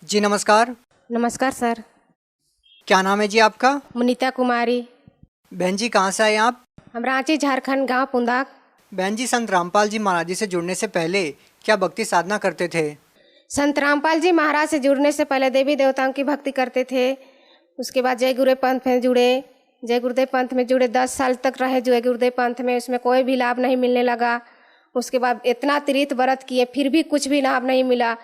जी नमस्कार। नमस्कार सर। क्या नाम है जी आपका? मुनीता कुमारी। बहन जी कहाँ से आए आप? हम रांची झारखंड गांव पुंदाक। बहन जी संत रामपाल जी महाराज जी से जुड़ने से पहले क्या भक्ति साधना करते थे? संत रामपाल जी महाराज से जुड़ने से पहले देवी देवताओं की भक्ति करते थे। उसके बाद जय गुरुदेव पंथ में जुड़े। जय गुरुदेव पंथ में जुड़े 10 साल तक रहे जय गुरुदेव पंथ में। उसमें कोई भी लाभ नहीं मिलने लगा। उसके बाद इतना तीर्थ व्रत किए फिर भी कुछ भी लाभ नहीं मिला।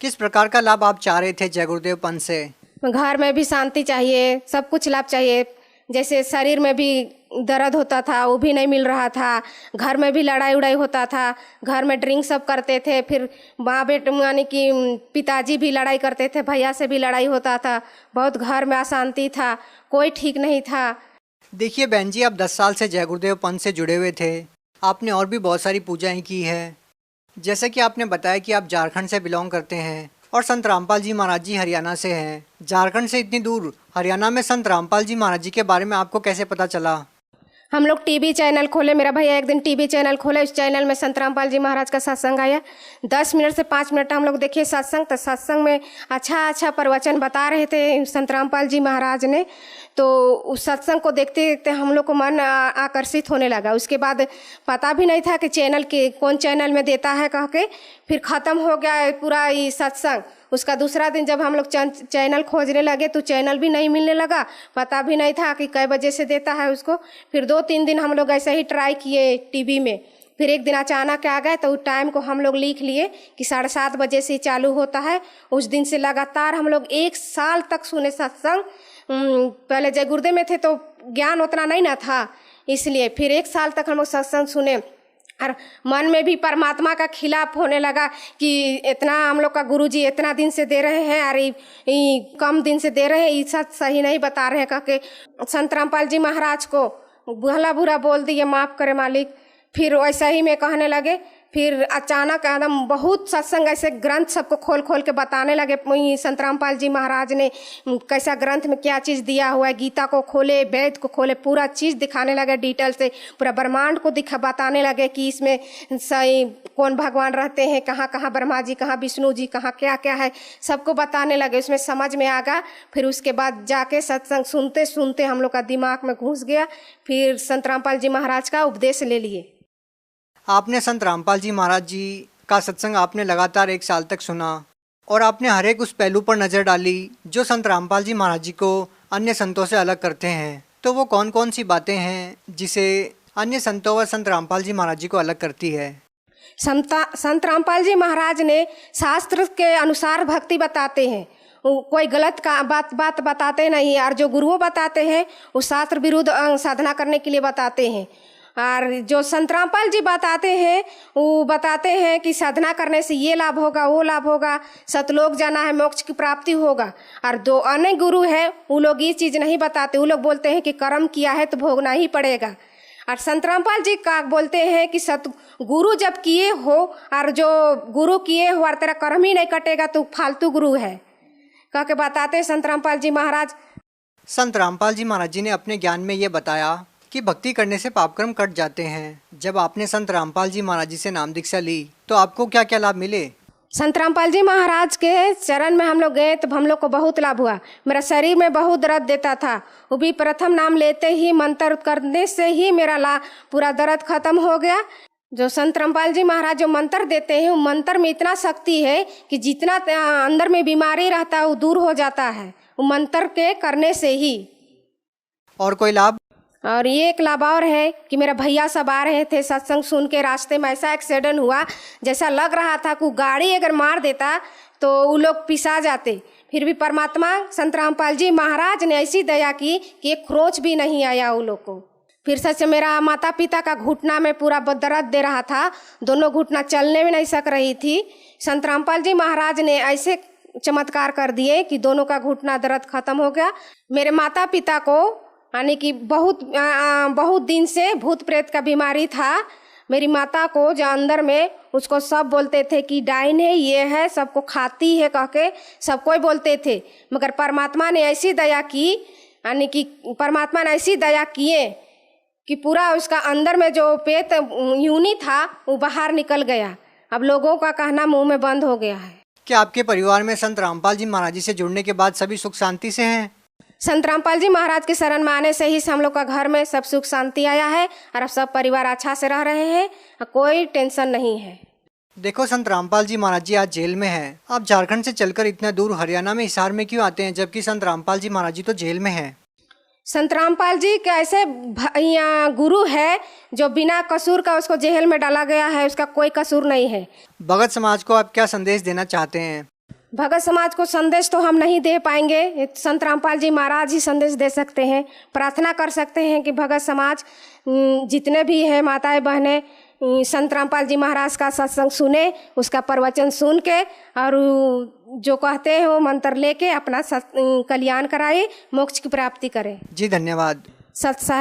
किस प्रकार का लाभ आप चाह रहे थे जय गुरुदेव पंथ से? घर में भी शांति चाहिए, सब कुछ लाभ चाहिए। जैसे शरीर में भी दर्द होता था वो भी नहीं मिल रहा था। घर में भी लड़ाई उड़ाई होता था। घर में ड्रिंक सब करते थे। फिर माँ बेटे यानी कि पिताजी भी लड़ाई करते थे, भैया से भी लड़ाई होता था। बहुत घर में अशांति था, कोई ठीक नहीं था। देखिए बहन जी, आप 10 साल से जय गुरुदेव पंथ से जुड़े हुए थे। आपने और भी बहुत सारी पूजाएं की है। जैसे कि आपने बताया कि आप झारखंड से बिलोंग करते हैं और संत रामपाल जी महाराज जी हरियाणा से हैं। झारखंड से इतनी दूर हरियाणा में संत रामपाल जी महाराज जी के बारे में आपको कैसे पता चला? हम लोग टीवी चैनल खोले, मेरा भैया एक दिन टीवी चैनल खोले। उस चैनल में संत रामपाल जी महाराज का सत्संग आया। 10 मिनट से 5 मिनट हम लोग देखे सत्संग। तो सत्संग में अच्छा प्रवचन बता रहे थे संत रामपाल जी महाराज ने। तो उस सत्संग को देखते देखते हम लोग को मन आकर्षित होने लगा। उसके बाद पता भी नहीं था कि चैनल के कौन चैनल में देता है कह के। फिर ख़त्म हो गया पूरा ये सत्संग। उसका दूसरा दिन जब हम लोग चैनल खोजने लगे तो चैनल भी नहीं मिलने लगा। पता भी नहीं था कि कै बजे से देता है उसको। फिर 2-3 दिन हम लोग ऐसे ही ट्राई किए टीवी में। फिर एक दिन अचानक आ गए तो उस टाइम को हम लोग लिख लिए कि 7:30 बजे से चालू होता है। उस दिन से लगातार हम लोग 1 साल तक सुने सत्संग। पहले जय गुरुदेव में थे तो ज्ञान उतना नहीं ना था, इसलिए फिर 1 साल तक हम लोग सत्संग सुने। और मन में भी परमात्मा का खिलाफ होने लगा कि इतना हम लोग का गुरुजी इतना दिन से दे रहे हैं और कम दिन से दे रहे हैं, ये सब सही नहीं बता रहे हैं करके संत रामपाल जी महाराज को भला बुरा बोल दिए, माफ़ करे मालिक। फिर वैसा ही में कहने लगे। फिर अचानक एकदम बहुत सत्संग ऐसे ग्रंथ सबको खोल खोल के बताने लगे। संत रामपाल जी महाराज ने कैसा ग्रंथ में क्या चीज़ दिया हुआ है, गीता को खोले, वेद को खोले, पूरा चीज़ दिखाने लगे डिटेल से। पूरा ब्रह्मांड को बताने लगे कि इसमें सही कौन भगवान रहते हैं, कहाँ कहाँ ब्रह्मा जी, कहाँ विष्णु जी, कहाँ क्या क्या है, सबको बताने लगे। उसमें समझ में आ गया। फिर उसके बाद जाके सत्संग सुनते सुनते हम लोग का दिमाग में घुस गया। फिर संत रामपाल जी महाराज का उपदेश ले लिए। आपने संत रामपाल जी महाराज जी का सत्संग आपने लगातार 1 साल तक सुना और आपने हर एक उस पहलू पर नज़र डाली जो संत रामपाल जी महाराज जी को अन्य संतों से अलग करते हैं। तो वो कौन कौन सी बातें हैं जिसे अन्य संतों व संत रामपाल जी महाराज जी को अलग करती है? संत रामपाल जी महाराज ने शास्त्र के अनुसार भक्ति बताते हैं। कोई गलत का बात बताते नहीं। और जो गुरुओं बताते हैं वो शास्त्र विरुद्ध साधना करने के लिए बताते हैं। और जो संत रामपाल जी बताते हैं वो बताते हैं कि साधना करने से ये लाभ होगा, वो लाभ होगा, सतलोक जाना है, मोक्ष की प्राप्ति होगा। और दो अन्य गुरु हैं वो लोग ये चीज़ नहीं बताते। वो लोग बोलते हैं कि कर्म किया है तो भोगना ही पड़ेगा। और संत रामपाल जी का बोलते हैं कि गुरु जब किए हो और जो गुरु किए हो और तेरा कर्म ही नहीं कटेगा तो फालतू गुरु है कह के बताते हैं संत रामपाल जी महाराज। संत रामपाल जी महाराज जी ने अपने ज्ञान में ये बताया कि भक्ति करने से पापकर्म कट जाते हैं। जब आपने संत रामपाल जी महाराज जी से नाम दीक्षा ली तो आपको क्या क्या लाभ मिले? संत रामपाल जी महाराज के चरण में हम लोग गए तो हम लोग को बहुत लाभ हुआ। मेरा शरीर में बहुत दर्द देता था, वो भी प्रथम नाम लेते ही मंत्र करने से ही मेरा पूरा दर्द खत्म हो गया। जो संत रामपाल जी महाराज जो मंत्र देते हैं वो मंत्र में इतना शक्ति है कि जितना अंदर में बीमारी रहता है वो दूर हो जाता है वो मंत्र के करने से ही। और कोई लाभ? और ये एक लाभ और है कि मेरा भैया सब आ रहे थे सत्संग सुन के, रास्ते में ऐसा एक्सीडेंट हुआ जैसा लग रहा था कि गाड़ी अगर मार देता तो वो लोग पिसा जाते। फिर भी परमात्मा संत रामपाल जी महाराज ने ऐसी दया की कि एक खरोच भी नहीं आया वो लोग को। फिर सच मेरा माता पिता का घुटना में पूरा दर्द दे रहा था, दोनों घुटना चलने में नहीं सक रही थी। संत रामपाल जी महाराज ने ऐसे चमत्कार कर दिए कि दोनों का घुटना दर्द खत्म हो गया। मेरे माता पिता को यानी कि बहुत दिन से भूत प्रेत का बीमारी था। मेरी माता को जो अंदर में उसको सब बोलते थे कि डाइन है, ये है, सबको खाती है कह के सबको ही बोलते थे। मगर परमात्मा ने ऐसी दया की, यानी कि परमात्मा ने ऐसी दया किए कि पूरा उसका अंदर में जो पेट यूनी था वो बाहर निकल गया। अब लोगों का कहना मुंह में बंद हो गया है। क्या आपके परिवार में संत रामपाल जी महाराज जी से जुड़ने के बाद सभी सुख शांति से हैं? संत रामपाल जी महाराज के शरण में आने से ही हम लोग का घर में सब सुख शांति आया है और अब सब परिवार अच्छा से रह रहे हैं और कोई टेंशन नहीं है। देखो संत रामपाल जी महाराज जी आज जेल में हैं। आप झारखंड से चलकर इतना दूर हरियाणा में हिसार में क्यों आते हैं, जबकि संत रामपाल जी महाराज जी तो जेल में हैं? संत रामपाल जी के ऐसे गुरु है जो बिना कसूर का उसको जेल में डाला गया है, उसका कोई कसूर नहीं है। भगत समाज को आप क्या संदेश देना चाहते हैं? भगत समाज को संदेश तो हम नहीं दे पाएंगे, संत रामपाल जी महाराज ही संदेश दे सकते हैं। प्रार्थना कर सकते हैं कि भगत समाज जितने भी है माताएं बहनें संत रामपाल जी महाराज का सत्संग सुने, उसका प्रवचन सुन के और जो कहते हैं वो मंत्र लेके अपना कल्याण कराए, मोक्ष की प्राप्ति करें। जी धन्यवाद। सत्साह